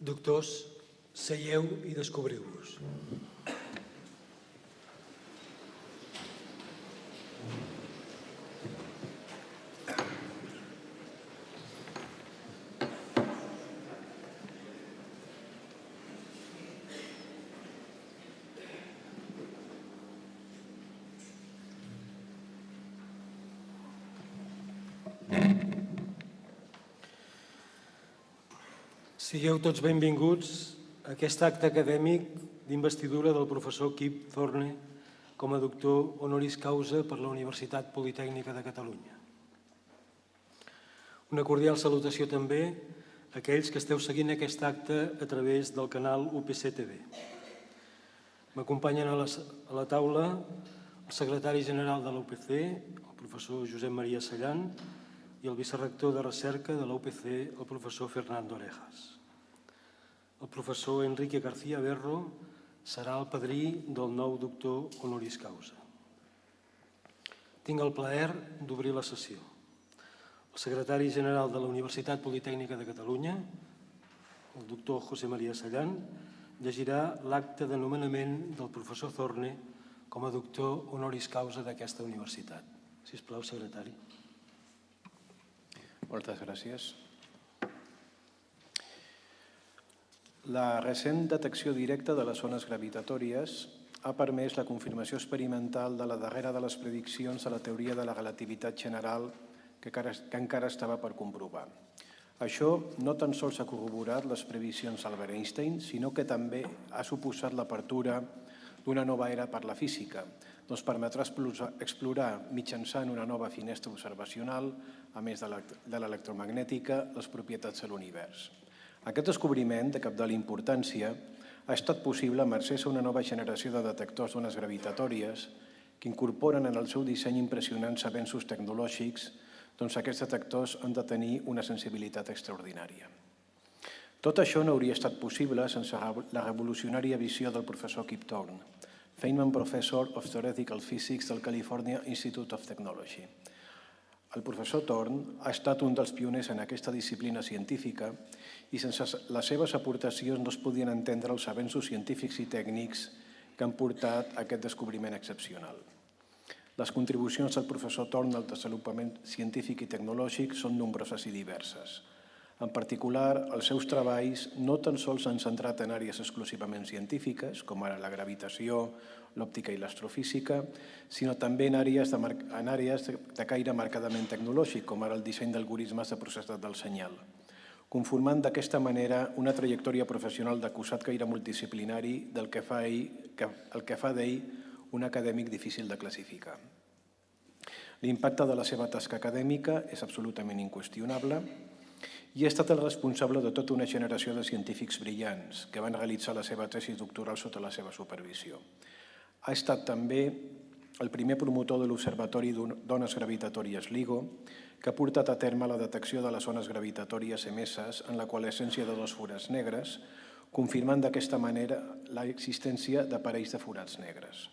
Doctors, seieu i descobriu-vos. Sigueu tots benvinguts a aquest acte acadèmic d'investidura del professor Kip Thorne com a doctor honoris causa per la Universitat Politècnica de Catalunya. Una cordial salutació també a aquells que esteu seguint aquest acte a través del canal UPC TV. M'acompanyen a la taula el secretari general de la UPC, el professor Josep Maria Sallan, i el vicerrector de recerca de la UPC, el professor Fernando Orejas. El professor Enrique García Berro serà el padrí del nou doctor honoris causa. Tinc el plaer d'obrir la sessió. El secretari general de la Universitat Politècnica de Catalunya, el doctor José María Sallan, llegirà l'acte de nomenament del professor Thorne com a doctor honoris causa d'aquesta universitat. Sisplau, secretari. Moltes gràcies. La recent detecció directa de les ones gravitatòries ha permès la confirmació experimental de la darrera de les prediccions de la teoria de la relativitat general que encara estava per comprovar. Això no tan sols ha corroborat les previsions d'Albert Einstein, sinó que també ha suposat l'apertura d'una nova era per la física. Ens permetrà explorar mitjançant una nova finestra observacional, a més de l'electromagnètica, les propietats de l'univers. Aquest descobriment, de cabdal importància, ha estat possible mercès a una nova generació de detectors d'ones gravitatòries que incorporen en el seu disseny impressionants avenços tecnològics, doncs aquests detectors han de tenir una sensibilitat extraordinària. Tot això no hauria estat possible sense la revolucionària visió del professor Kip Thorne, Feynman Professor of Theoretical Physics del California Institute of Technology. El professor Thorne ha estat un dels pioners en aquesta disciplina científica i sense les seves aportacions no es podien entendre els avenços científics i tècnics que han portat a aquest descobriment excepcional. Les contribucions del professor Thorne al desenvolupament científic i tecnològic són nombroses i diverses. En particular, els seus treballs no tan sols s'han centrat en àrees exclusivament científiques, com ara la gravitació, l'òptica i l'astrofísica, sinó també en àrees de caire marcadament tecnològic, com ara el disseny d'algoritmes de processat del senyal, conformant d'aquesta manera una trajectòria professional d'acusat caire multidisciplinari el que fa d'ell un acadèmic difícil de classificar. L'impacte de la seva tasca acadèmica és absolutament inqüestionable i ha estat el responsable de tota una generació de científics brillants que van realitzar la seva tesi doctoral sota la seva supervisió. Ha estat també el primer promotor de l'Observatori d'Ones Gravitatòries LIGO, que ha portat a terme la detecció de les ones gravitatòries emeses en la coalescència de dos forats negres, confirmant d'aquesta manera l'existència d'aparells de forats negres.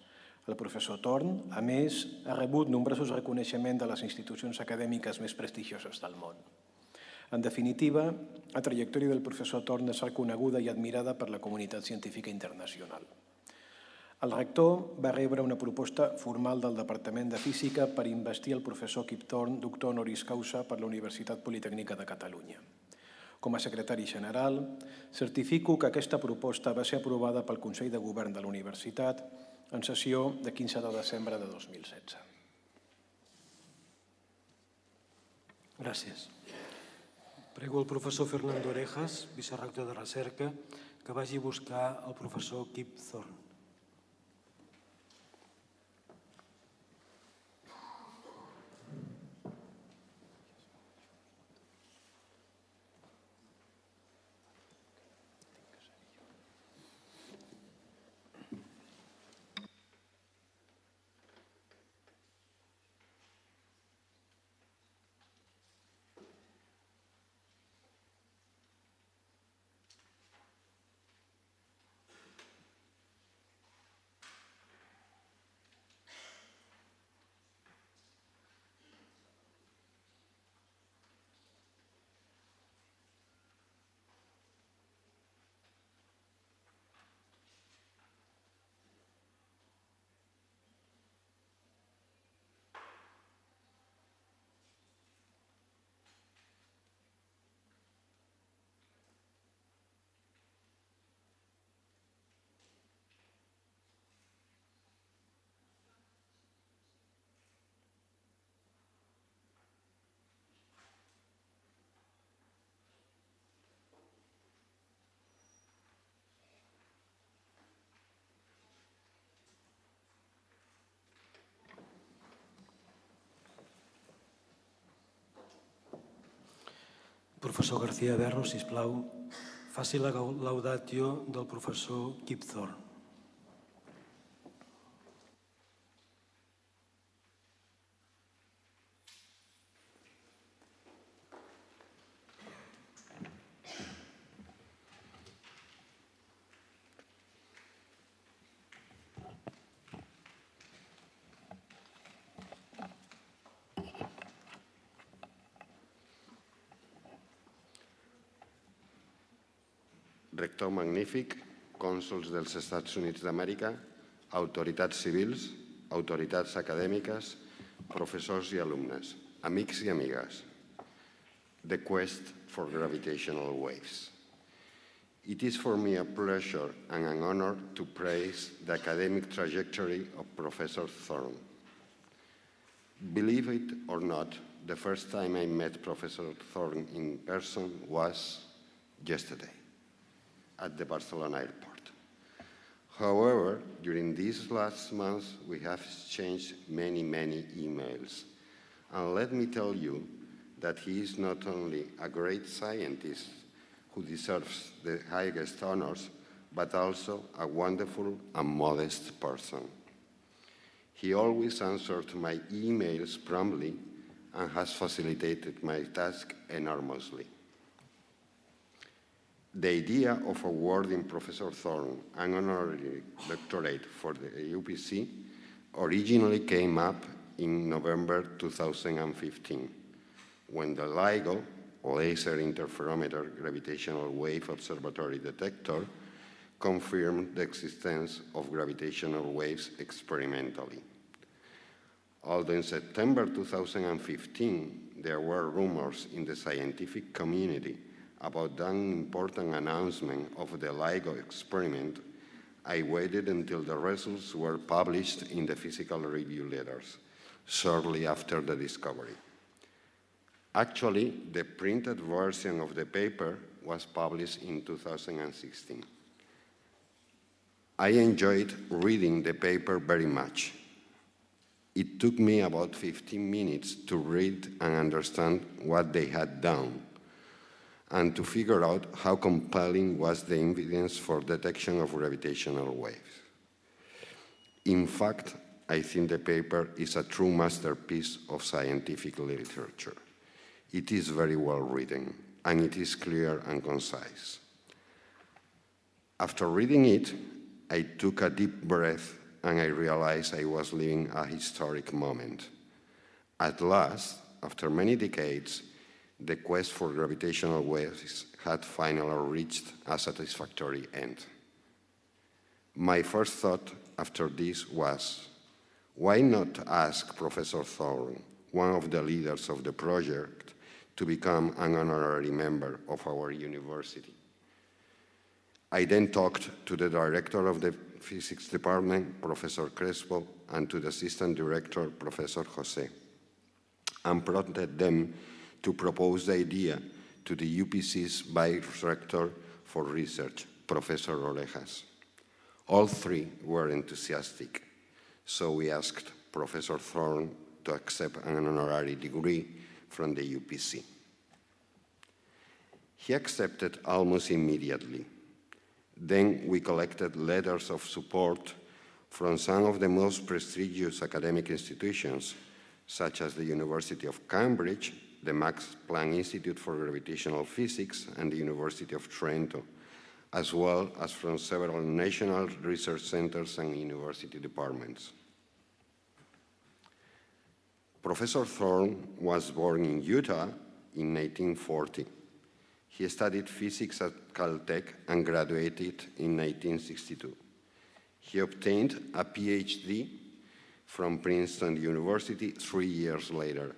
El professor Thorne, a més, ha rebut nombrosos reconeixements de les institucions acadèmiques més prestigioses del món. En definitiva, la trajectòria del professor Thorne és reconeguda i admirada per la comunitat científica internacional. El rector va rebre una proposta formal del Departament de Física per investir el professor Kip Thorne doctor honoris causa per la Universitat Politècnica de Catalunya. Com a secretari general, certifico que aquesta proposta va ser aprovada pel Consell de Govern de la Universitat en sessió de 15 de desembre de 2016. Gràcies. Prego el professor Fernando Orejas, vicerrector de recerca, que vagi a buscar el professor Kip Thorne. Professor García Berro, sisplau, faci la laudatio del professor Kip Thorne. Rector magnífic, cònsols dels Estats Units d'Amèrica, autoritats civils, autoritats acadèmiques, professors i alumnes, amics i amigues. The quest for gravitational waves. It is for me a pleasure and an honor to praise the academic trajectory of Professor Thorne. Believe it or not, the first time I met Professor Thorne in person was yesterday at the Barcelona airport. However, during these last months, we have exchanged many emails. And let me tell you that he is not only a great scientist who deserves the highest honors, but also a wonderful and modest person. He always answered my emails promptly and has facilitated my task enormously. The idea of awarding Professor Thorne an honorary doctorate for the UPC originally came up in November 2015, when the LIGO, Laser Interferometer Gravitational Wave Observatory Detector, confirmed the existence of gravitational waves experimentally. Although in September 2015, there were rumors in the scientific community about an important announcement of the LIGO experiment, I waited until the results were published in the physical review letters, shortly after the discovery. Actually, the printed version of the paper was published in 2016. I enjoyed reading the paper very much. It took me about 15 minutes to read and understand what they had done, and to figure out how compelling was the evidence for detection of gravitational waves. In fact, I think the paper is a true masterpiece of scientific literature. It is very well written, and it is clear and concise. After reading it, I took a deep breath and I realized I was living a historic moment. At last, after many decades, the quest for gravitational waves had finally reached a satisfactory end. My first thought after this was, why not ask Professor Thorne, one of the leaders of the project, to become an honorary member of our university? I then talked to the director of the physics department, Professor Crespo, and to the assistant director, Professor Jose, and prompted them to propose the idea to the UPC's vice rector for research, Professor Orejas. All three were enthusiastic, so we asked Professor Thorne to accept an honorary degree from the UPC. He accepted almost immediately. Then we collected letters of support from some of the most prestigious academic institutions, such as the University of Cambridge, the Max Planck Institute for Gravitational Physics, and the University of Trento, as well as from several national research centers and university departments. Professor Thorne was born in Utah in 1940. He studied physics at Caltech and graduated in 1962. He obtained a PhD from Princeton University 3 years later.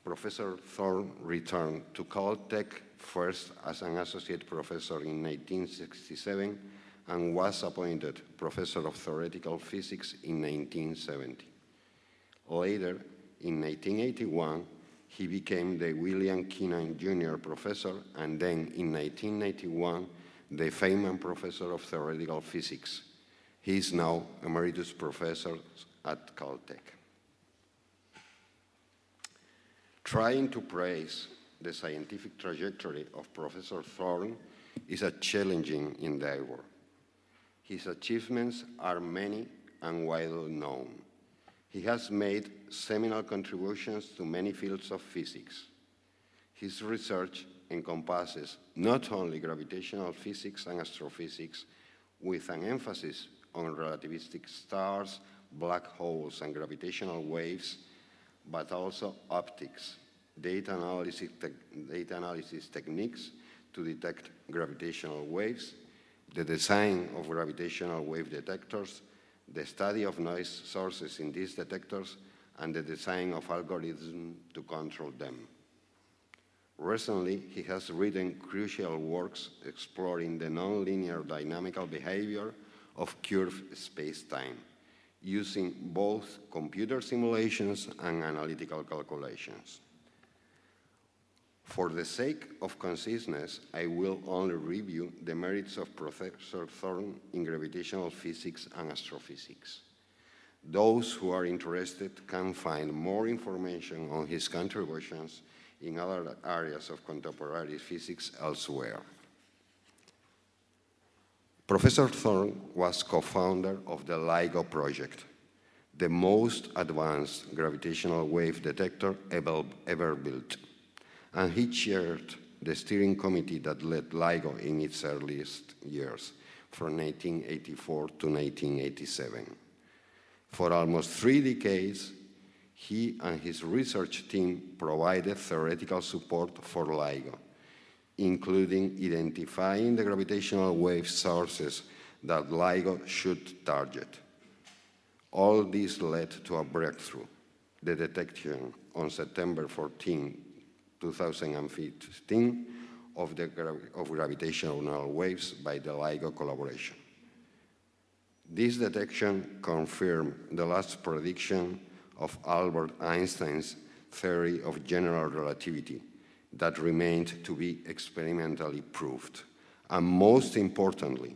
Professor Thorne returned to Caltech first as an associate professor in 1967 and was appointed professor of theoretical physics in 1970. Later, in 1981, he became the William Keenan Jr. professor, and then in 1991, the Feynman professor of theoretical physics. He is now emeritus professor at Caltech. Trying to praise the scientific trajectory of Professor Thorne is a challenging endeavor. His achievements are many and widely known. He has made seminal contributions to many fields of physics. His research encompasses not only gravitational physics and astrophysics, with an emphasis on relativistic stars, black holes, and gravitational waves, but also optics, data analysis techniques to detect gravitational waves, the design of gravitational wave detectors, the study of noise sources in these detectors, and the design of algorithms to control them. Recently, he has written crucial works exploring the nonlinear dynamical behavior of curved space-time, using both computer simulations and analytical calculations. For the sake of conciseness, I will only review the merits of Professor Thorne in gravitational physics and astrophysics. Those who are interested can find more information on his contributions in other areas of contemporary physics elsewhere. Professor Thorne was co-founder of the LIGO project, the most advanced gravitational wave detector ever built, and he chaired the steering committee that led LIGO in its earliest years, from 1984 to 1987. For almost 3 decades, he and his research team provided theoretical support for LIGO, including identifying the gravitational wave sources that LIGO should target. All this led to a breakthrough, the detection on September 14, 2015, of gravitational waves by the LIGO collaboration. This detection confirmed the last prediction of Albert Einstein's theory of general relativity that remained to be experimentally proved, and most importantly,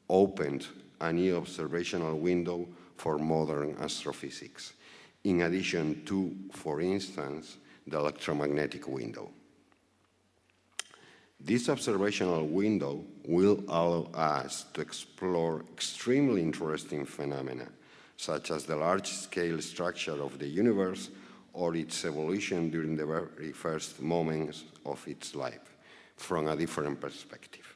opened a new observational window for modern astrophysics, in addition to, for instance, the electromagnetic window. This observational window will allow us to explore extremely interesting phenomena, such as the large-scale structure of the universe or its evolution during the very first moments of its life, from a different perspective.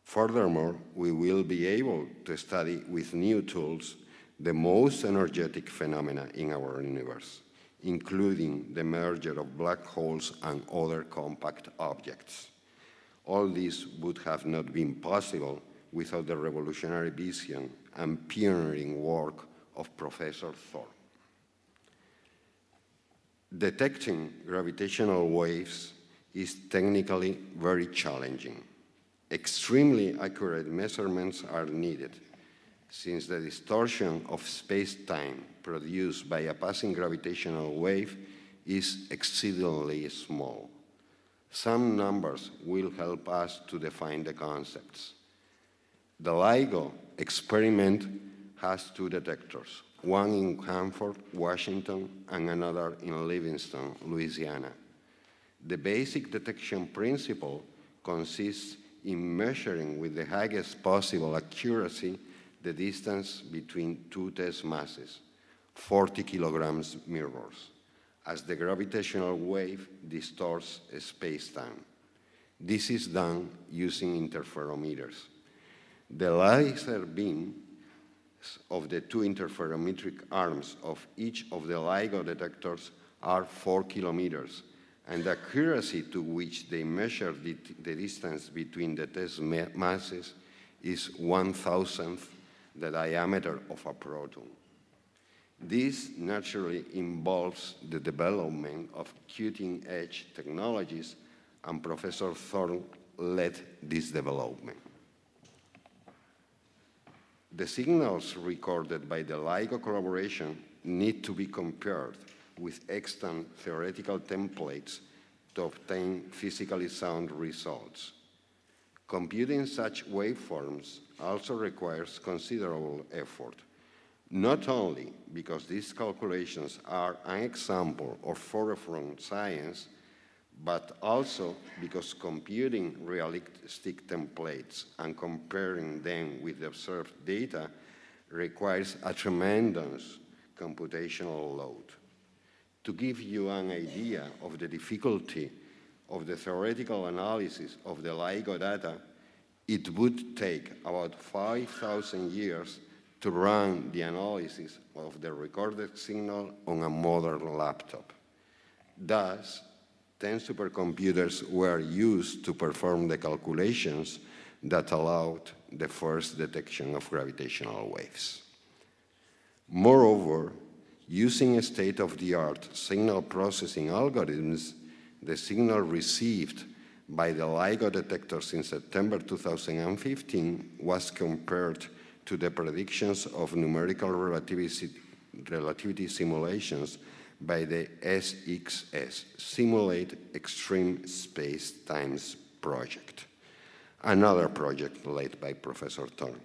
Furthermore, we will be able to study with new tools the most energetic phenomena in our universe, including the merger of black holes and other compact objects. All this would have not been possible without the revolutionary vision and pioneering work of Professor Thorne. Detecting gravitational waves is technically very challenging. Extremely accurate measurements are needed, since the distortion of space-time produced by a passing gravitational wave is exceedingly small. Some numbers will help us to define the concepts. The LIGO experiment has 2 detectors, one in Hanford, Washington, and another in Livingston, Louisiana. The basic detection principle consists in measuring with the highest possible accuracy the distance between 2 test masses, 40 kilograms mirrors, as the gravitational wave distorts space-time. This is done using interferometers. The laser beam of the 2 interferometric arms of each of the LIGO detectors are 4 kilometers, and the accuracy to which they measure the distance between the test masses is 1,000th the diameter of a proton. This naturally involves the development of cutting-edge technologies, and Professor Thorne led this development. The signals recorded by the LIGO collaboration need to be compared with extant theoretical templates to obtain physically sound results. Computing such waveforms also requires considerable effort, not only because these calculations are an example of forefront science, but also because computing realistic templates and comparing them with the observed data requires a tremendous computational load. To give you an idea of the difficulty of the theoretical analysis of the LIGO data, it would take about 5,000 years to run the analysis of the recorded signal on a modern laptop. Thus, 10 supercomputers were used to perform the calculations that allowed the first detection of gravitational waves. Moreover, using state-of-the-art signal processing algorithms, the signal received by the LIGO detectors in September 2015 was compared to the predictions of numerical relativity simulations by the SXS, Simulate Extreme Space-Times project, another project led by Professor Thorne.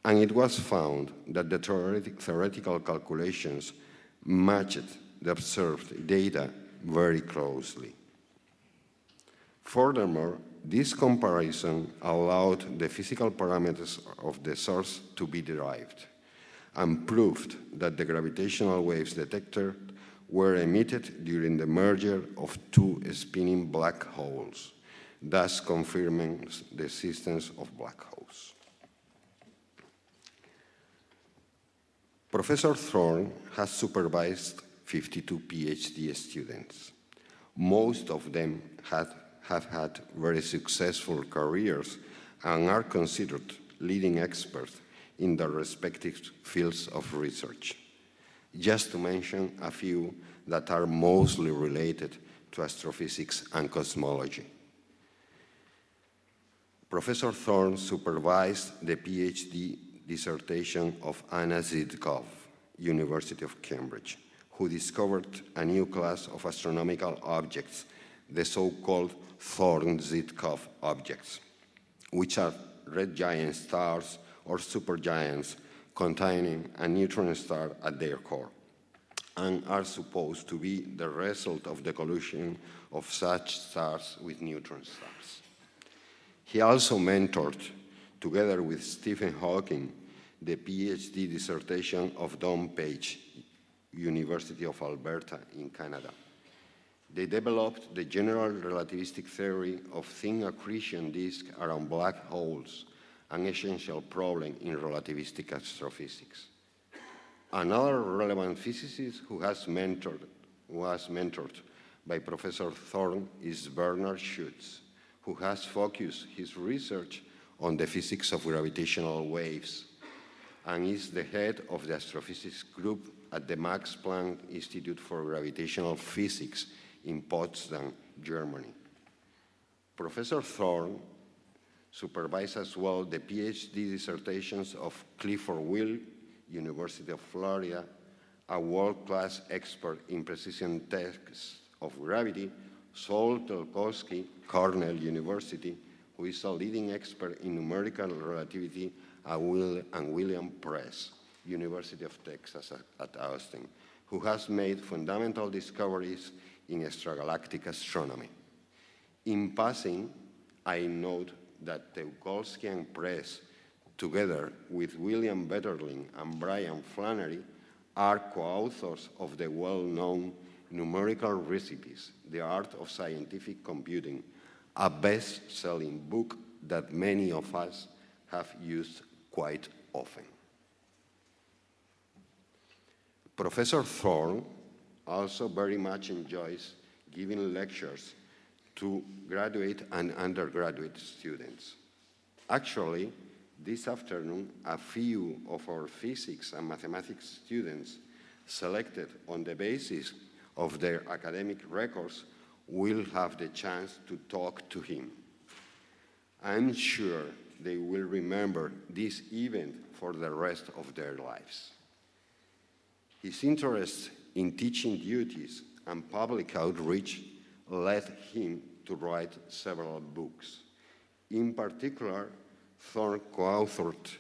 And it was found that the theoretical calculations matched the observed data very closely. Furthermore, this comparison allowed the physical parameters of the source to be derived and proved that the gravitational waves detected were emitted during the merger of two spinning black holes, thus confirming the existence of black holes. Professor Thorne has supervised 52 PhD students. Most of them have had very successful careers and are considered leading experts in their respective fields of research. Just to mention a few that are mostly related to astrophysics and cosmology. Professor Thorne supervised the PhD dissertation of Anna Zydkov, University of Cambridge, who discovered a new class of astronomical objects, the so-called Thorne-Zydkov objects, which are red giant stars or supergiants containing a neutron star at their core, and are supposed to be the result of the collision of such stars with neutron stars. He also mentored, together with Stephen Hawking, the PhD dissertation of Don Page, University of Alberta in Canada. They developed the general relativistic theory of thin accretion disks around black holes, an essential problem in relativistic astrophysics. Another relevant physicist who was mentored by Professor Thorne is Bernard Schutz, who has focused his research on the physics of gravitational waves and is the head of the astrophysics group at the Max Planck Institute for Gravitational Physics in Potsdam, Germany. Professor Thorne supervised as well the PhD dissertations of Clifford Will, University of Florida, a world-class expert in precision tests of gravity, Saul Telkowski, Cornell University, who is a leading expert in numerical relativity, and William Press, University of Texas at Austin, who has made fundamental discoveries in extragalactic astronomy. In passing, I note that Telkowski and Press, together with William Vetterling and Brian Flannery, are co-authors of the well-known Numerical Recipes, The Art of Scientific Computing, a best-selling book that many of us have used quite often. Professor Thorne also very much enjoys giving lectures to graduate and undergraduate students. Actually, this afternoon, a few of our physics and mathematics students selected on the basis of their academic records will have the chance to talk to him. I'm sure they will remember this event for the rest of their lives. His interest in teaching duties and public outreach led him to write several books. In particular, Thorne co-authored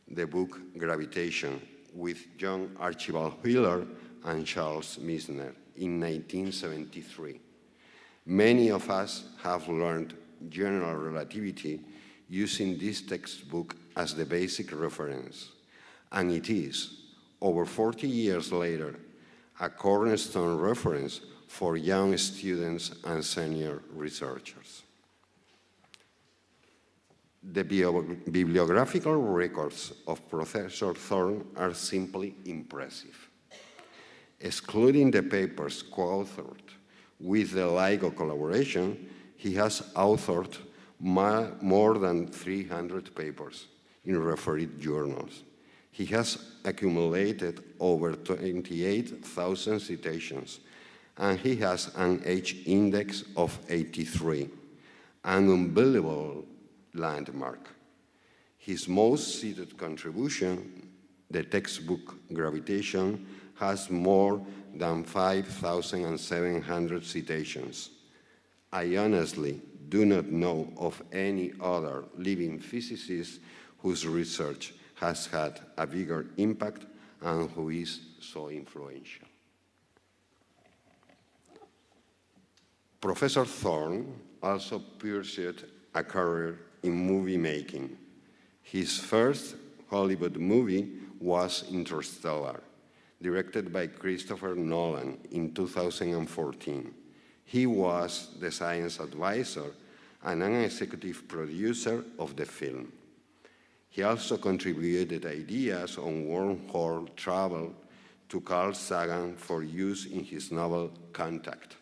the book Gravitation with John Archibald Wheeler and Charles Misner in 1973. Many of us have learned general relativity using this textbook as the basic reference, and it is, over 40 years later, a cornerstone reference for young students and senior researchers. The bibliographical records of Professor Thorne are simply impressive. Excluding the papers co-authored with the LIGO collaboration, he has authored more than 300 papers in refereed journals. He has accumulated over 28,000 citations, and he has an H index of 83, an unbelievable landmark. His most cited contribution, the textbook Gravitation, has more than 5,700 citations. I honestly do not know of any other living physicist whose research has had a bigger impact and who is so influential. Professor Thorne also pursued a career in movie making. His first Hollywood movie was Interstellar, directed by Christopher Nolan in 2014. He was the science advisor and an executive producer of the film. He also contributed ideas on wormhole travel to Carl Sagan for use in his novel Contact.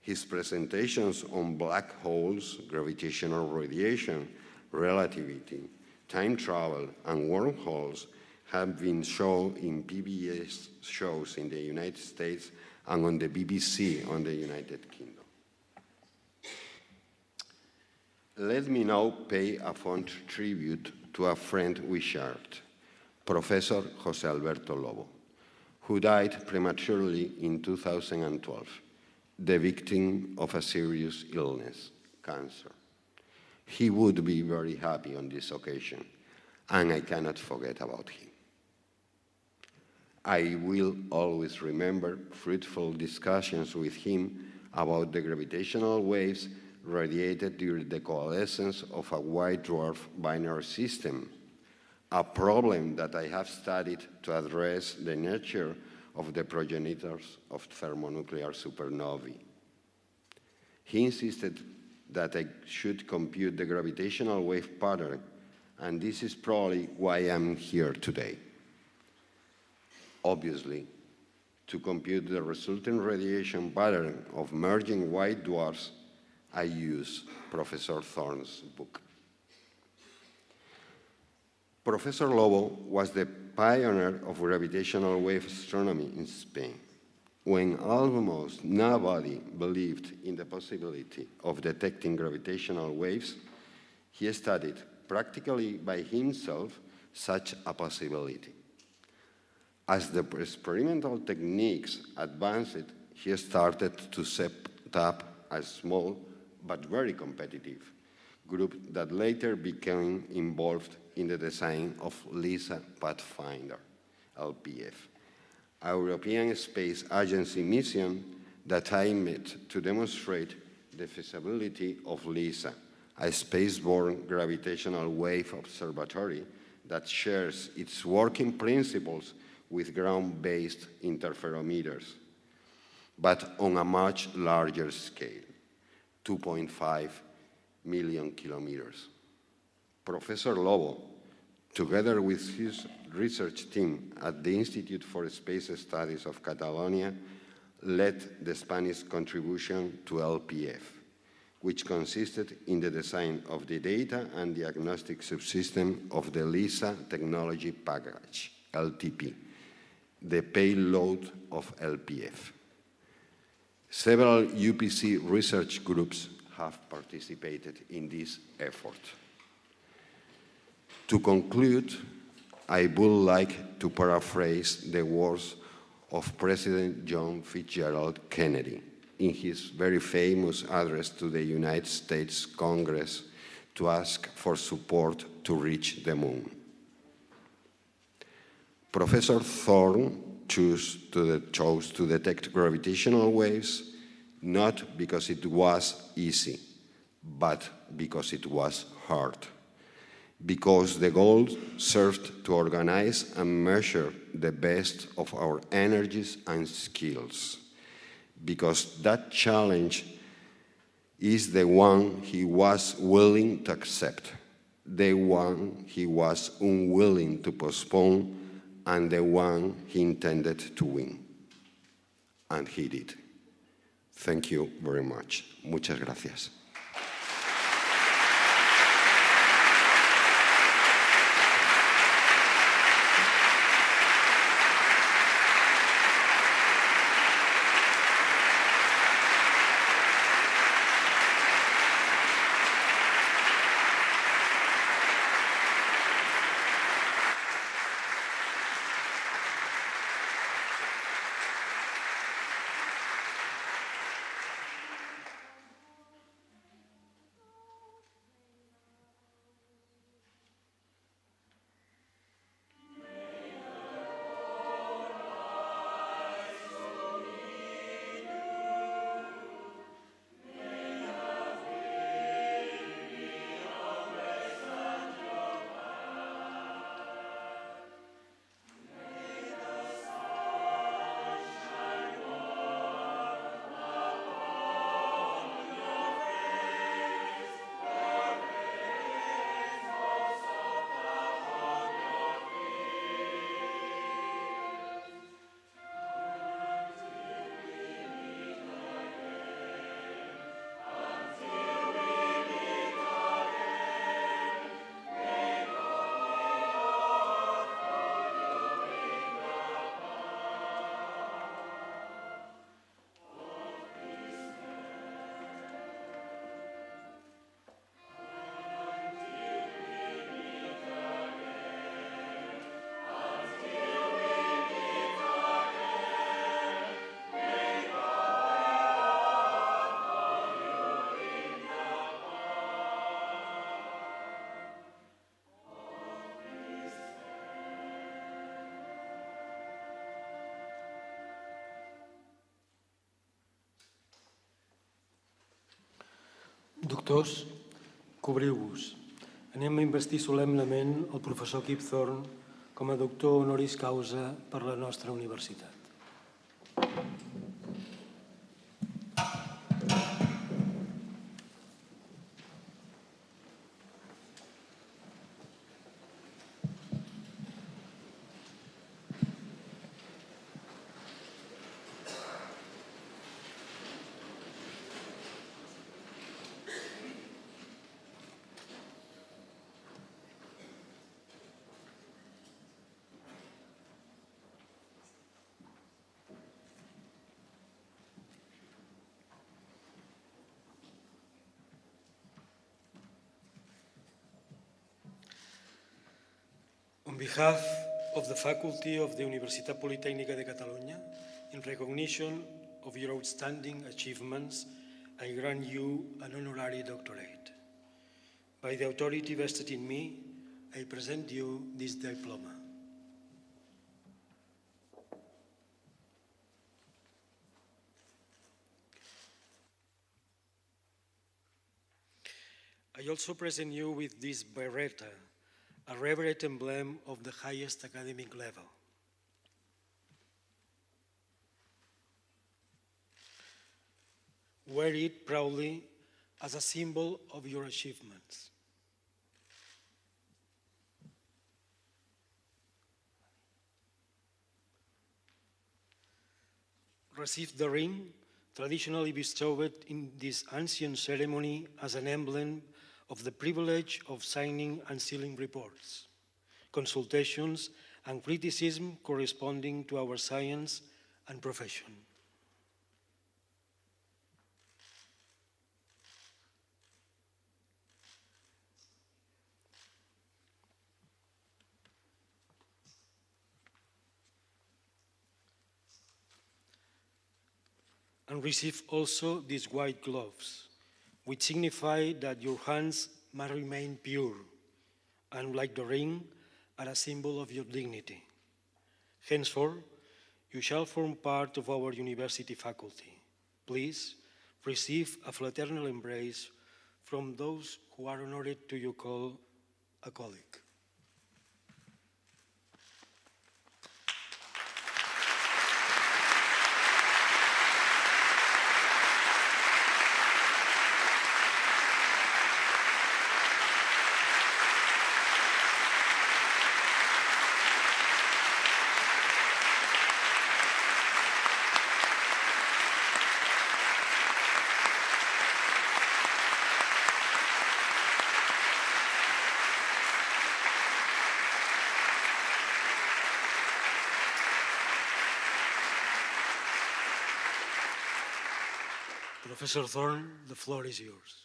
His presentations on black holes, gravitational radiation, relativity, time travel, and wormholes have been shown in PBS shows in the United States and on the BBC on the United Kingdom. Let me now pay a fond tribute to a friend we shared, Professor José Alberto Lobo, who died prematurely in 2012, the victim of a serious illness, cancer. He would be very happy on this occasion, and I cannot forget about him. I will always remember fruitful discussions with him about the gravitational waves radiated during the coalescence of a white dwarf binary system, a problem that I have studied to address the nature of the progenitors of thermonuclear supernovae. He insisted that I should compute the gravitational wave pattern, and this is probably why I'm here today. Obviously, to compute the resulting radiation pattern of merging white dwarfs, I use Professor Thorne's book. Professor Lobo was the pioneer of gravitational wave astronomy in Spain. When almost nobody believed in the possibility of detecting gravitational waves, he studied practically by himself such a possibility. As the experimental techniques advanced, he started to set up a small but very competitive group that later became involved in the design of LISA Pathfinder, LPF, a European Space Agency mission that aimed to demonstrate the feasibility of LISA, a spaceborne gravitational wave observatory that shares its working principles with ground-based interferometers, but on a much larger scale, 2.5 million kilometers. Professor Lobo, together with his research team at the Institute for Space Studies of Catalonia, led the Spanish contribution to LPF, which consisted in the design of the data and diagnostic subsystem of the LISA technology package, LTP, the payload of LPF. Several UPC research groups have participated in this effort. To conclude, I would like to paraphrase the words of President John Fitzgerald Kennedy in his very famous address to the United States Congress to ask for support to reach the moon. Professor Thorne chose to detect gravitational waves not because it was easy, but because it was hard. Because the goal served to organize and measure the best of our energies and skills. Because that challenge is the one he was willing to accept, the one he was unwilling to postpone, and the one he intended to win. And he did. Thank you very much. Muchas gracias. Doctors, cobriu-vos. Anem a investir solemnement el professor Kip Thorne com a doctor honoris causa per la nostra universitat. On behalf of the faculty of the Universitat Politècnica de Catalunya, in recognition of your outstanding achievements, I grant you an honorary doctorate. By the authority vested in me, I present you this diploma. I also present you with this biretta, a reverend emblem of the highest academic level. Wear it proudly as a symbol of your achievements. Receive the ring, traditionally bestowed in this ancient ceremony as an emblem of the privilege of signing and sealing reports, consultations, and criticism corresponding to our science and profession. And receive also these white gloves, which signify that your hands must remain pure, and like the ring, are a symbol of your dignity. Henceforth, you shall form part of our university faculty. Please receive a fraternal embrace from those who are honored to you call a colleague. Professor Thorne, the floor is yours.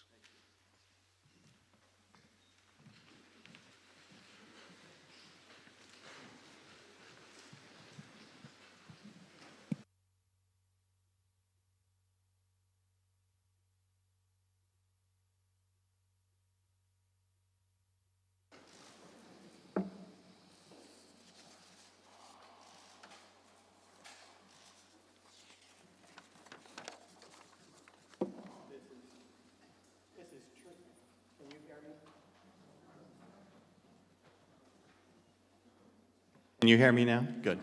Can you hear me now? Good.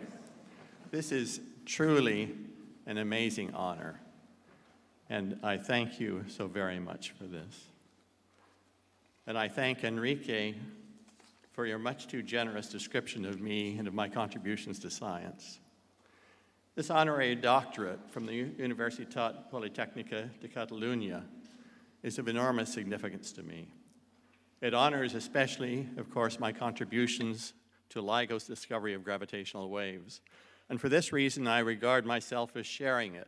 This is truly an amazing honor, and I thank you so very much for this. And I thank Enrique for your much too generous description of me and of my contributions to science. This honorary doctorate from the Universitat Politècnica de Catalunya is of enormous significance to me. It honors especially, of course, my contributions to LIGO's discovery of gravitational waves. And for this reason, I regard myself as sharing it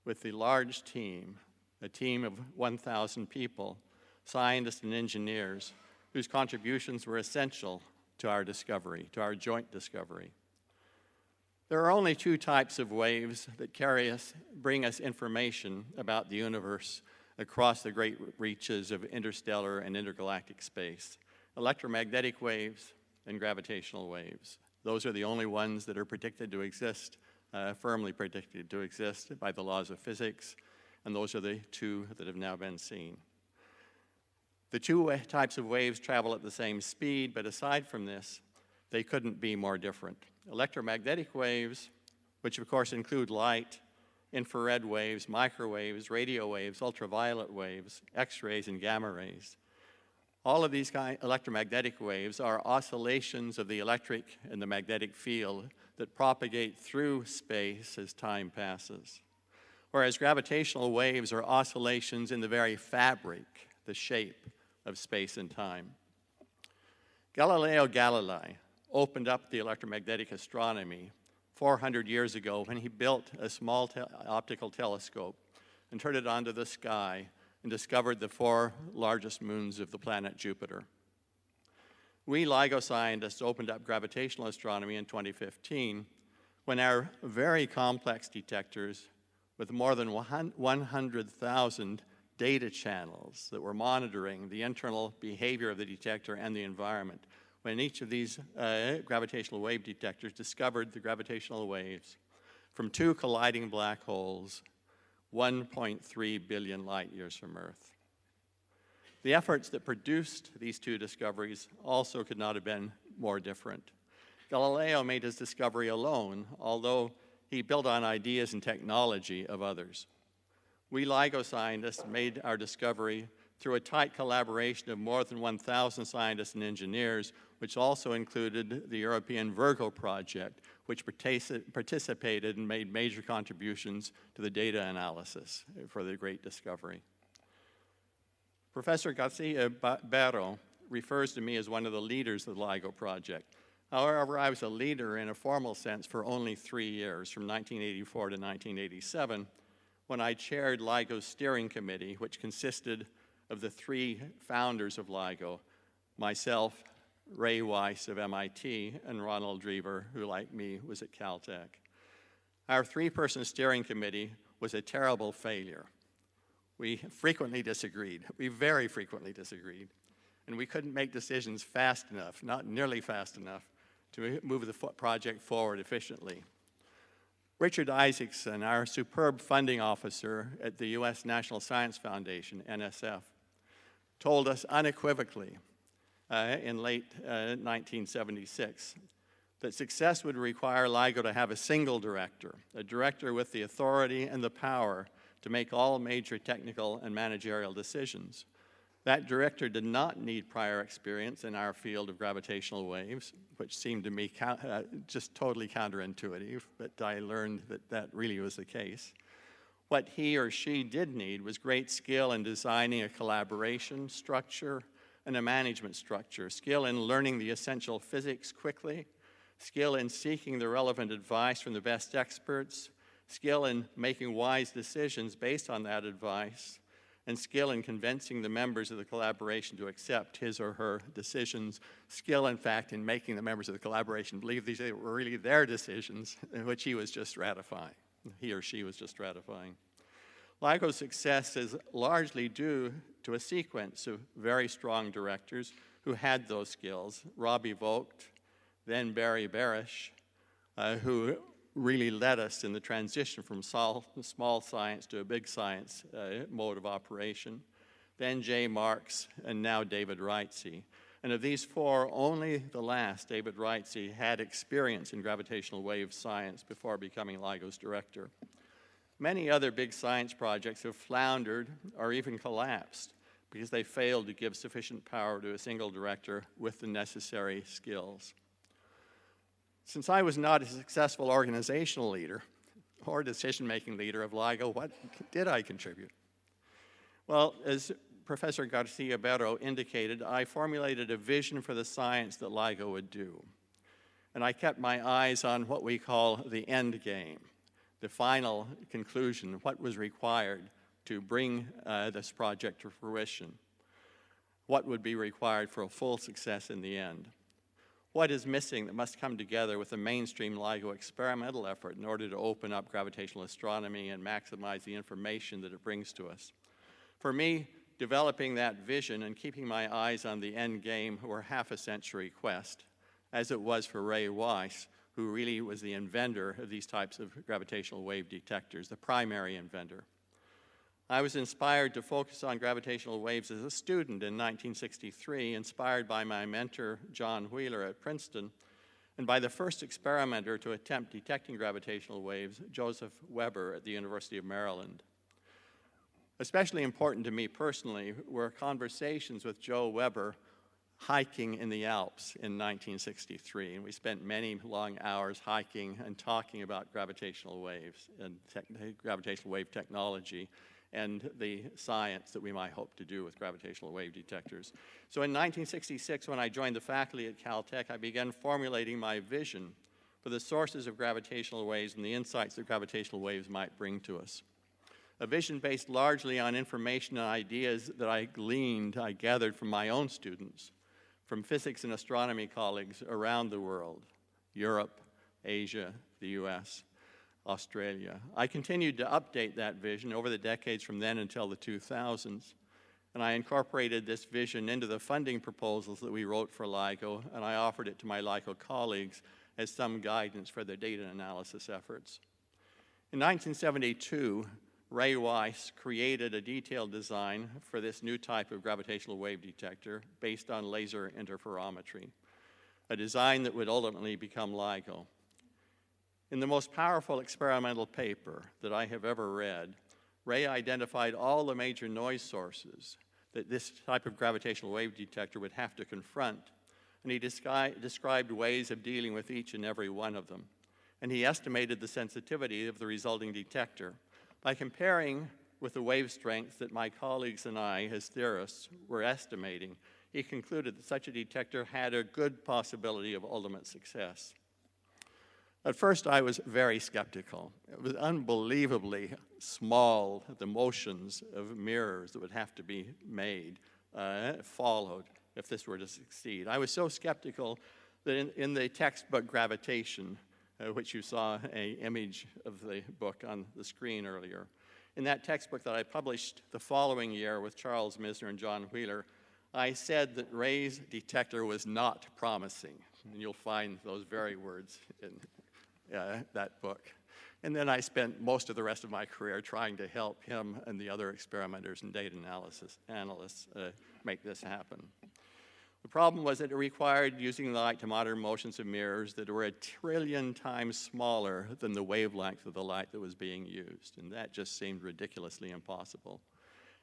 with the large team, a team of 1,000 people, scientists and engineers, whose contributions were essential to our discovery, to our joint discovery. There are only two types of waves that bring us information about the universe across the great reaches of interstellar and intergalactic space: electromagnetic waves and gravitational waves. Those are the only ones that are predicted to exist, firmly predicted to exist by the laws of physics, and those are the two that have now been seen. The two types of waves travel at the same speed, but aside from this, they couldn't be more different. Electromagnetic waves, which of course include light, infrared waves, microwaves, radio waves, ultraviolet waves, X-rays, and gamma rays. All of these electromagnetic waves are oscillations of the electric and the magnetic field that propagate through space as time passes. Whereas gravitational waves are oscillations in the very fabric, the shape of space and time. Galileo Galilei opened up the electromagnetic astronomy 400 years ago when he built a small optical telescope and turned it onto the sky and discovered the 4 largest moons of the planet Jupiter. We LIGO scientists opened up gravitational astronomy in 2015 when our very complex detectors, with more than 100,000 data channels that were monitoring the internal behavior of the detector and the environment, when each of these gravitational wave detectors discovered the gravitational waves from 2 colliding black holes 1.3 billion light years from Earth. The efforts that produced these 2 discoveries also could not have been more different. Galileo made his discovery alone, although he built on ideas and technology of others. We LIGO scientists made our discovery through a tight collaboration of more than 1,000 scientists and engineers, which also included the European Virgo project, which participated and made major contributions to the data analysis for the great discovery. Professor Garcia Barro refers to me as one of the leaders of the LIGO project. However, I was a leader in a formal sense for only 3 years, from 1984 to 1987, when I chaired LIGO's steering committee, which consisted of the 3 founders of LIGO, myself, Ray Weiss of MIT, and Ronald Drever, who, like me, was at Caltech. Our 3-person steering committee was a terrible failure. We frequently disagreed. We very frequently disagreed. And we couldn't make decisions fast enough, not nearly fast enough, to move the project forward efficiently. Richard Isaacson, our superb funding officer at the U.S. National Science Foundation, NSF, told us unequivocally in late 1976 that success would require LIGO to have a single director, a director with the authority and the power to make all major technical and managerial decisions. That director did not need prior experience in our field of gravitational waves, which seemed to me just totally counterintuitive, but I learned that that really was the case. What he or she did need was great skill in designing a collaboration structure and a management structure, skill in learning the essential physics quickly, skill in seeking the relevant advice from the best experts, skill in making wise decisions based on that advice, and skill in convincing the members of the collaboration to accept his or her decisions, skill, in fact, in making the members of the collaboration believe these were really their decisions, which he was just ratifying, he or she was just ratifying. LIGO's success is largely due to a sequence of very strong directors who had those skills. Robbie Vogt, then Barry Barish, who really led us in the transition from small science to a big science mode of operation. Then Jay Marks, and now David Wrightsey. And of these four, only the last, David Wrightsey, had experience in gravitational wave science before becoming LIGO's director. Many other big science projects have floundered or even collapsed because they failed to give sufficient power to a single director with the necessary skills. Since I was not a successful organizational leader or decision-making leader of LIGO, what did I contribute? Well, as Professor Garcia-Berro indicated, I formulated a vision for the science that LIGO would do. And I kept my eyes on what we call the end game, the final conclusion, what was required to bring this project to fruition, what would be required for a full success in the end. What is missing that must come together with a mainstream LIGO experimental effort in order to open up gravitational astronomy and maximize the information that it brings to us? For me, developing that vision and keeping my eyes on the end game were half a century quest, as it was for Ray Weiss, who really was the inventor of these types of gravitational wave detectors, the primary inventor. I was inspired to focus on gravitational waves as a student in 1963, inspired by my mentor, John Wheeler at Princeton, and by the first experimenter to attempt detecting gravitational waves, Joseph Weber at the University of Maryland. Especially important to me personally were conversations with Joe Weber hiking in the Alps in 1963, and we spent many long hours hiking and talking about gravitational waves and gravitational wave technology and the science that we might hope to do with gravitational wave detectors. So in 1966, when I joined the faculty at Caltech, I began formulating my vision for the sources of gravitational waves and the insights that gravitational waves might bring to us. A vision based largely on information and ideas that I gathered from my own students, from physics and astronomy colleagues around the world, Europe, Asia, the US, Australia. I continued to update that vision over the decades from then until the 2000s, and I incorporated this vision into the funding proposals that we wrote for LIGO, and I offered it to my LIGO colleagues as some guidance for their data analysis efforts. In 1972, Ray Weiss created a detailed design for this new type of gravitational wave detector based on laser interferometry, a design that would ultimately become LIGO. In the most powerful experimental paper that I have ever read, Ray identified all the major noise sources that this type of gravitational wave detector would have to confront, and he described ways of dealing with each and every one of them. And he estimated the sensitivity of the resulting detector. By comparing with the wave strength that my colleagues and I, as theorists, were estimating, he concluded that such a detector had a good possibility of ultimate success. At first, I was very skeptical. It was unbelievably small, the motions of mirrors that would have to be made, followed if this were to succeed. I was so skeptical that in the textbook Gravitation, which you saw an image of the book on the screen earlier, in that textbook that I published the following year with Charles Misner and John Wheeler, I said that Ray's detector was not promising. And you'll find those very words in that book. And then I spent most of the rest of my career trying to help him and the other experimenters and data analysts make this happen. The problem was that it required using light to monitor motions of mirrors that were 1 trillion times smaller than the wavelength of the light that was being used, and that just seemed ridiculously impossible.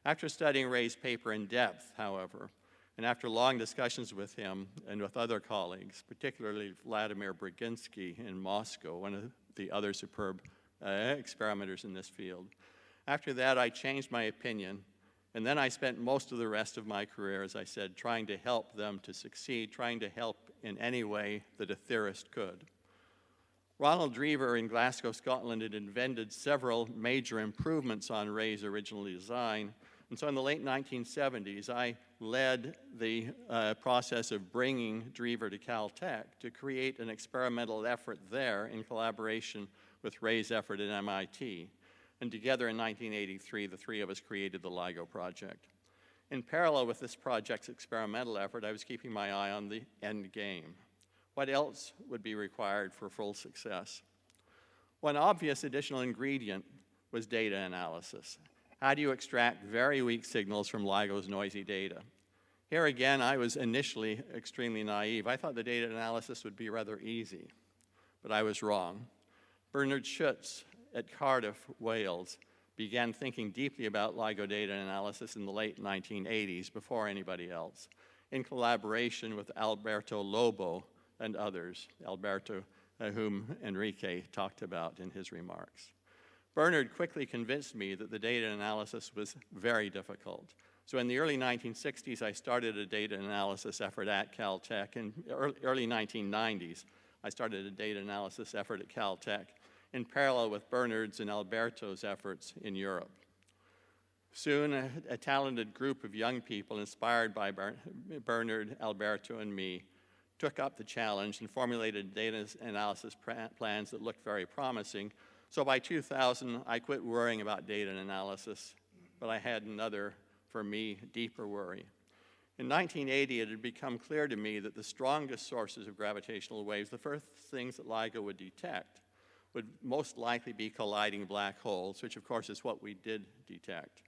After studying Ray's paper in depth, however, and after long discussions with him and with other colleagues, particularly Vladimir Braginsky in Moscow, one of the other superb experimenters in this field, after that I changed my opinion. And then I spent most of the rest of my career, as I said, trying to help them to succeed, trying to help in any way that a theorist could. Ronald Drever in Glasgow, Scotland, had invented several major improvements on Ray's original design. And so in the late 1970s, I led the process of bringing Drever to Caltech to create an experimental effort there in collaboration with Ray's effort at MIT. And together in 1983, the three of us created the LIGO project. In parallel with this project's experimental effort, I was keeping my eye on the end game. What else would be required for full success? One obvious additional ingredient was data analysis. How do you extract very weak signals from LIGO's noisy data? Here again, I was initially extremely naive. I thought the data analysis would be rather easy, but I was wrong. Bernard Schutz at Cardiff, Wales, began thinking deeply about LIGO data analysis in the late 1980s, before anybody else, in collaboration with Alberto Lobo and others, Alberto, whom Enrique talked about in his remarks. Bernard quickly convinced me that the data analysis was very difficult. So in the early 1960s, I started a data analysis effort at Caltech. In early 1990s, I started a data analysis effort at Caltech in parallel with Bernard's and Alberto's efforts in Europe. Soon, a talented group of young people inspired by Bernard, Alberto, and me took up the challenge and formulated data analysis plans that looked very promising. So by 2000, I quit worrying about data analysis, but I had another, for me, deeper worry. In 1980, it had become clear to me that the strongest sources of gravitational waves, the first things that LIGO would detect, would most likely be colliding black holes, which of course is what we did detect.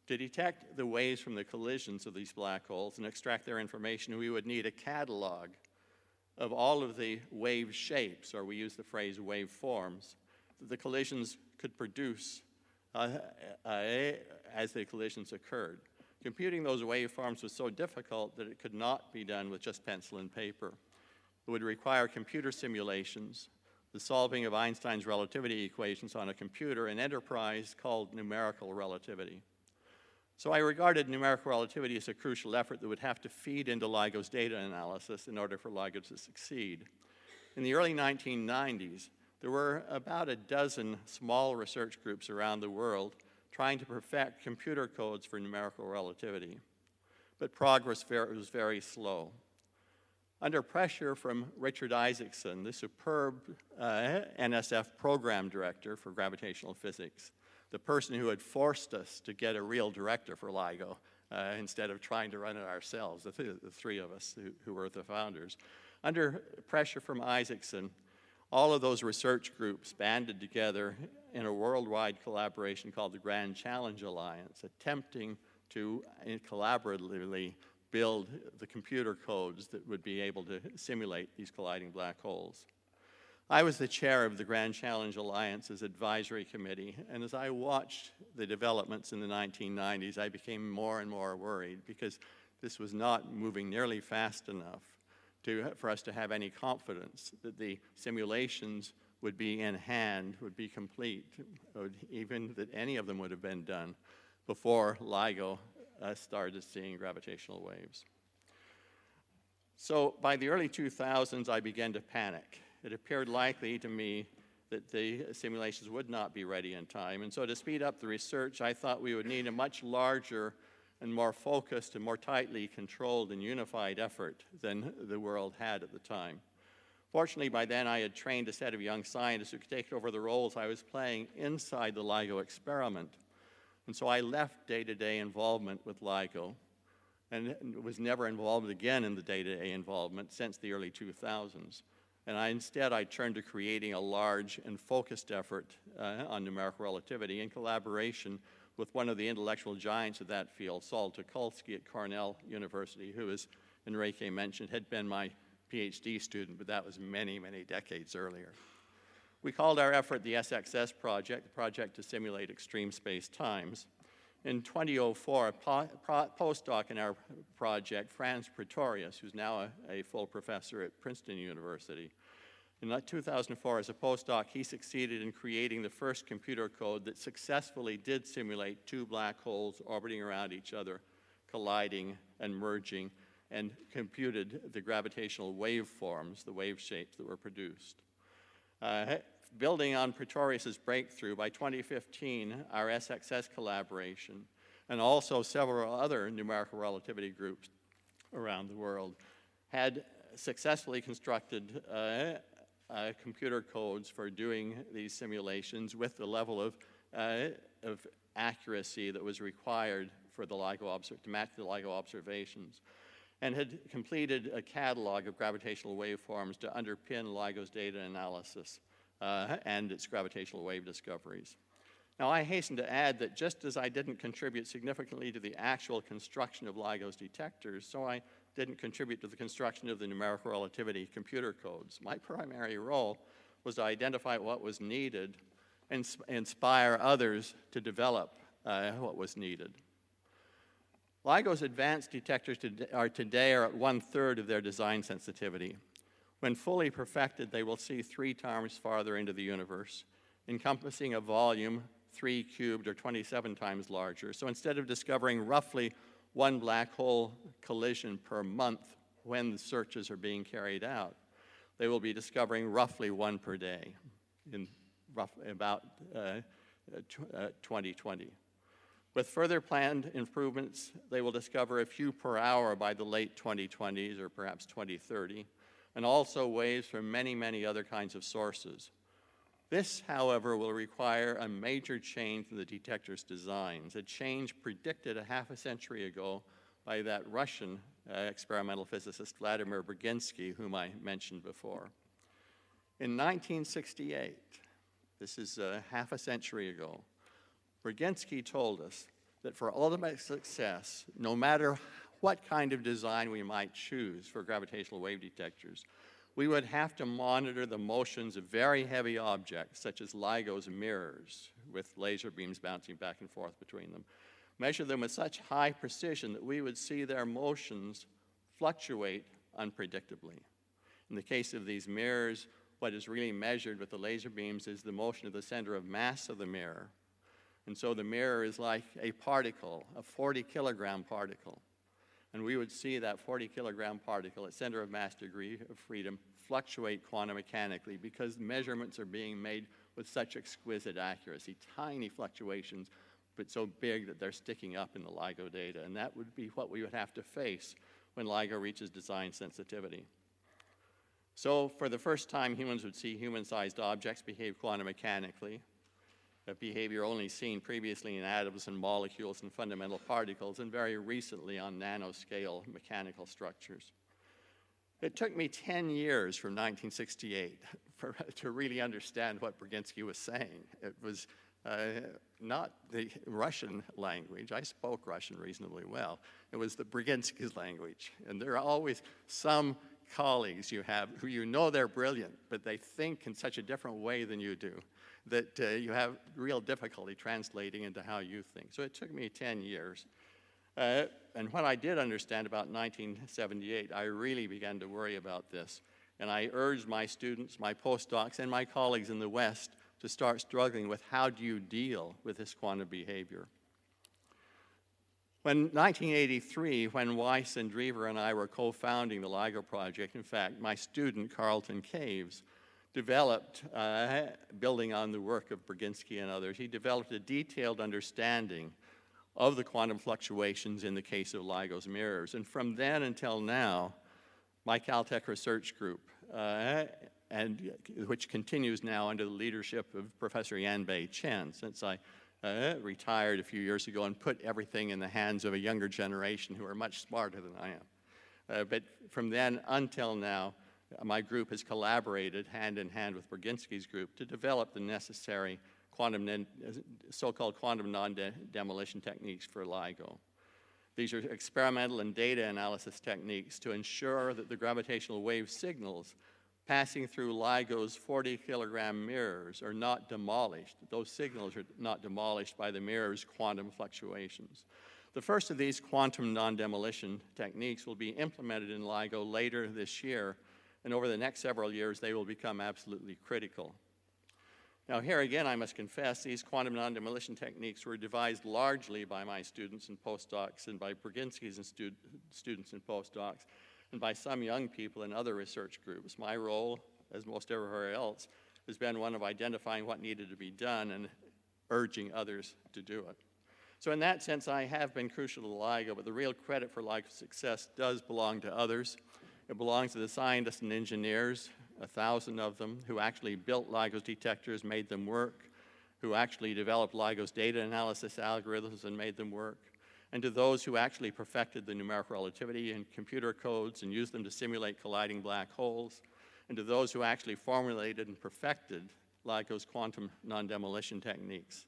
To detect the waves from the collisions of these black holes and extract their information, we would need a catalog of all of the wave shapes, or we use the phrase waveforms, that the collisions could produce as the collisions occurred. Computing those waveforms was so difficult that it could not be done with just pencil and paper. It would require computer simulations, the solving of Einstein's relativity equations on a computer, an enterprise called numerical relativity. So I regarded numerical relativity as a crucial effort that would have to feed into LIGO's data analysis in order for LIGO to succeed. In the early 1990s, there were about a dozen small research groups around the world trying to perfect computer codes for numerical relativity. But progress was very slow. Under pressure from Richard Isaacson, the superb NSF program director for gravitational physics, the person who had forced us to get a real director for LIGO instead of trying to run it ourselves, the three of us who were the founders. Under pressure from Isaacson, all of those research groups banded together in a worldwide collaboration called the Grand Challenge Alliance, attempting to collaboratively build the computer codes that would be able to simulate these colliding black holes. I was the chair of the Grand Challenge Alliance's advisory committee, and as I watched the developments in the 1990s, I became more and more worried because this was not moving nearly fast enough for us to have any confidence that the simulations would be in hand, would be complete, even that any of them would have been done before LIGO started seeing gravitational waves. So by the early 2000s, I began to panic. It appeared likely to me that the simulations would not be ready in time. And so to speed up the research, I thought we would need a much larger and more focused and more tightly controlled and unified effort than the world had at the time. Fortunately, by then I had trained a set of young scientists who could take over the roles I was playing inside the LIGO experiment. And so I left day-to-day involvement with LIGO and was never involved again in the day-to-day involvement since the early 2000s. And instead, I turned to creating a large and focused effort on numerical relativity in collaboration with one of the intellectual giants of that field, Saul Tucholsky at Cornell University, who, as Enrique mentioned, had been my PhD student, but that was many, many decades earlier. We called our effort the SXS Project, the project to simulate extreme space-times. In 2004, a postdoc in our project, Franz Pretorius, who's now a full professor at Princeton University, in 2004, as a postdoc, he succeeded in creating the first computer code that successfully did simulate two black holes orbiting around each other, colliding and merging, and computed the gravitational waveforms, the wave shapes that were produced. Building on Pretorius's breakthrough, by 2015, our SXS collaboration, and also several other numerical relativity groups around the world, had successfully constructed computer codes for doing these simulations with the level of accuracy that was required for the LIGO to match the LIGO observations, and had completed a catalog of gravitational waveforms to underpin LIGO's data analysis and its gravitational wave discoveries. Now, I hasten to add that just as I didn't contribute significantly to the actual construction of LIGO's detectors, so I didn't contribute to the construction of the numerical relativity computer codes. My primary role was to identify what was needed and inspire others to develop what was needed. LIGO's advanced detectors today are at 1/3 of their design sensitivity. When fully perfected, they will see 3 times farther into the universe, encompassing a volume 3 cubed or 27 times larger. So instead of discovering roughly 1 black hole collision per month when the searches are being carried out, they will be discovering roughly 1 per day in about 2020. With further planned improvements, they will discover a few per hour by the late 2020s or perhaps 2030, and also waves from many, many other kinds of sources. This, however, will require a major change in the detector's designs, a change predicted a half a century ago by that Russian experimental physicist Vladimir Brzezinski, whom I mentioned before. In 1968, this is half a century ago, Brzezinski told us that for ultimate success, no matter what kind of design we might choose for gravitational wave detectors, we would have to monitor the motions of very heavy objects, such as LIGO's mirrors, with laser beams bouncing back and forth between them, measure them with such high precision that we would see their motions fluctuate unpredictably. In the case of these mirrors, what is really measured with the laser beams is the motion of the center of mass of the mirror. And so the mirror is like a particle, a 40-kilogram particle. And we would see that 40-kilogram particle at center of mass degree of freedom fluctuate quantum mechanically because measurements are being made with such exquisite accuracy, tiny fluctuations, but so big that they're sticking up in the LIGO data. And that would be what we would have to face when LIGO reaches design sensitivity. So for the first time, humans would see human-sized objects behave quantum mechanically, a behavior only seen previously in atoms and molecules and fundamental particles, and very recently on nanoscale mechanical structures. It took me 10 years from 1968 to really understand what Brzezinski was saying. It was not the Russian language. I spoke Russian reasonably well. It was the Brzezinski's language. And there are always some colleagues you have who you know they're brilliant, but they think in such a different way than you do that you have real difficulty translating into how you think. So it took me 10 years. And when I did understand about 1978, I really began to worry about this. And I urged my students, my postdocs, and my colleagues in the West to start struggling with how do you deal with this quantum behavior. When 1983, when Weiss and Drever and I were co-founding the LIGO project, in fact, my student, Carlton Caves, developed, building on the work of Brzezinski and others, he developed a detailed understanding of the quantum fluctuations in the case of LIGO's mirrors. And from then until now, my Caltech research group, which continues now under the leadership of Professor Yanbei Chen, since I retired a few years ago and put everything in the hands of a younger generation who are much smarter than I am. But from then until now, My group has collaborated hand in hand with Brzezinski's group to develop the necessary so-called quantum non-demolition techniques for LIGO. These are experimental and data analysis techniques to ensure that the gravitational wave signals passing through LIGO's 40-kilogram mirrors are not demolished. Those signals are not demolished by the mirror's quantum fluctuations. The first of these quantum non-demolition techniques will be implemented in LIGO later this year, and over the next several years, they will become absolutely critical. Now, here again, I must confess, these quantum non-demolition techniques were devised largely by my students and postdocs, and by Brzezinski's and students and postdocs, and by some young people in other research groups. My role, as most everywhere else, has been one of identifying what needed to be done and urging others to do it. So in that sense, I have been crucial to LIGO, but the real credit for LIGO's success does belong to others. It belongs to the scientists and engineers, 1,000 of them, who actually built LIGO's detectors, made them work, who actually developed LIGO's data analysis algorithms and made them work, and to those who actually perfected the numerical relativity and computer codes and used them to simulate colliding black holes, and to those who actually formulated and perfected LIGO's quantum non-demolition techniques,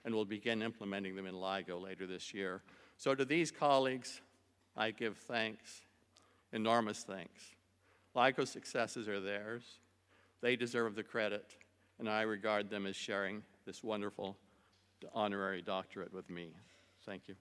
and will begin implementing them in LIGO later this year. So to these colleagues, I give thanks, enormous thanks. LIGO's successes are theirs. They deserve the credit, and I regard them as sharing this wonderful honorary doctorate with me. Thank you.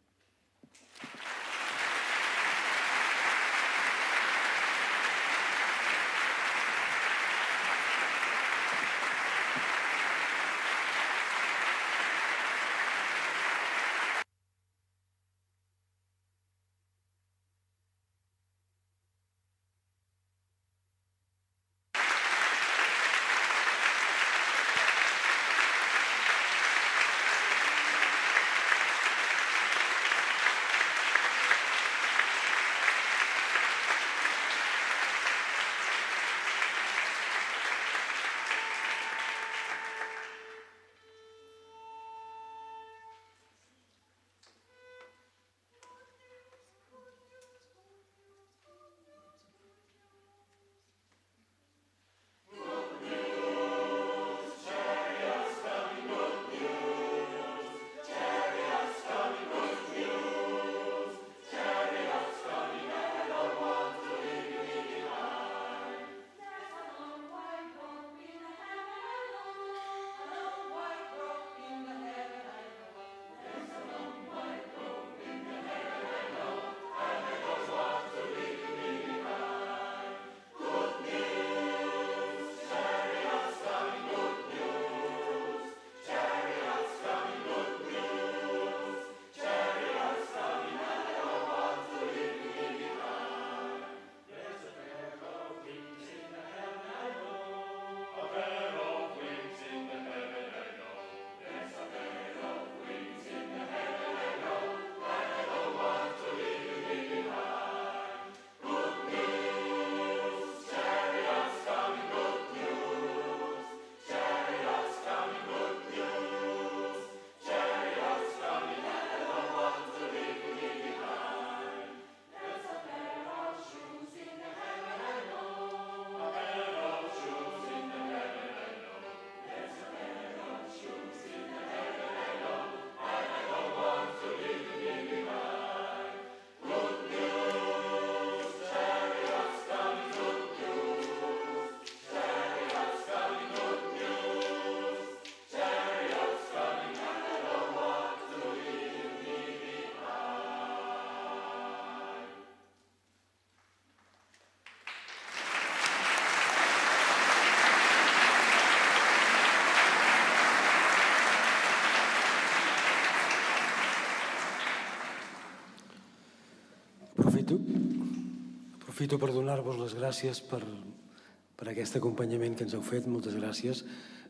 Aprofito per donar-vos les gràcies per aquest acompanyament que ens heu fet, moltes gràcies,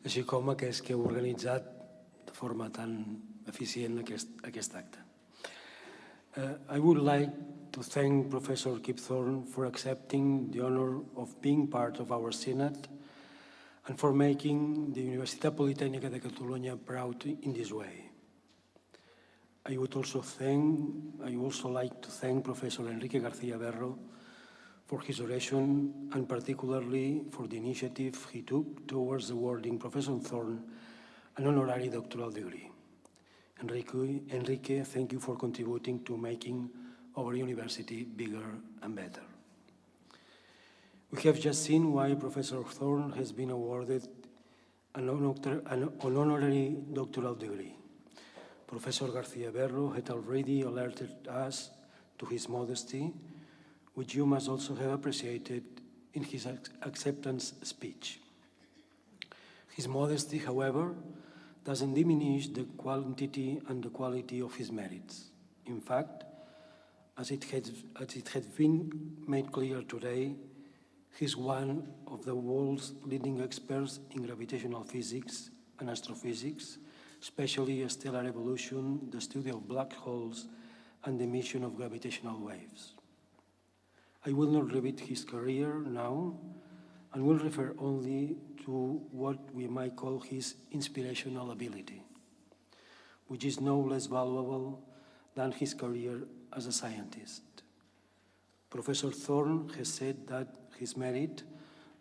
així com aquest que heu organitzat de forma tan eficient aquest acte. I would like to thank Professor Kip Thorne for accepting the honor of being part of our Senate and for making the Universitat Politècnica de Catalunya proud in this way. I would also like to thank Professor Enrique García Berro for his oration and particularly for the initiative he took towards awarding Professor Thorne an honorary doctoral degree. Enrique, thank you for contributing to making our university bigger and better. We have just seen why Professor Thorne has been awarded an honorary doctoral degree. Professor García Berro had already alerted us to his modesty, which you must also have appreciated in his acceptance speech. His modesty, however, doesn't diminish the quantity and the quality of his merits. In fact, as it has been made clear today, he's one of the world's leading experts in gravitational physics and astrophysics, especially stellar evolution, the study of black holes, and the emission of gravitational waves. I will not repeat his career now, and will refer only to what we might call his inspirational ability, which is no less valuable than his career as a scientist. Professor Thorne has said that his merit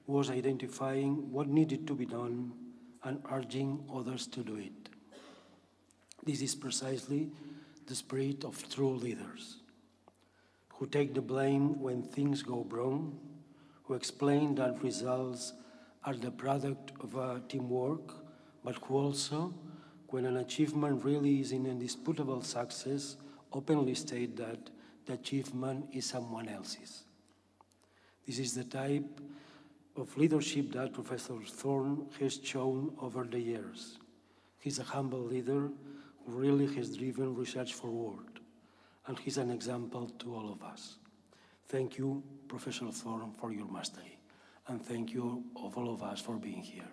was identifying what needed to be done and urging others to do it. This is precisely the spirit of true leaders, who take the blame when things go wrong, who explain that results are the product of teamwork, but who also, when an achievement really is an indisputable success, openly state that the achievement is someone else's. This is the type of leadership that Professor Thorne has shown over the years. He's a humble leader who really has driven research forward, and he's an example to all of us. Thank you, Professor Thorne, for your mastery, and thank you all of us for being here.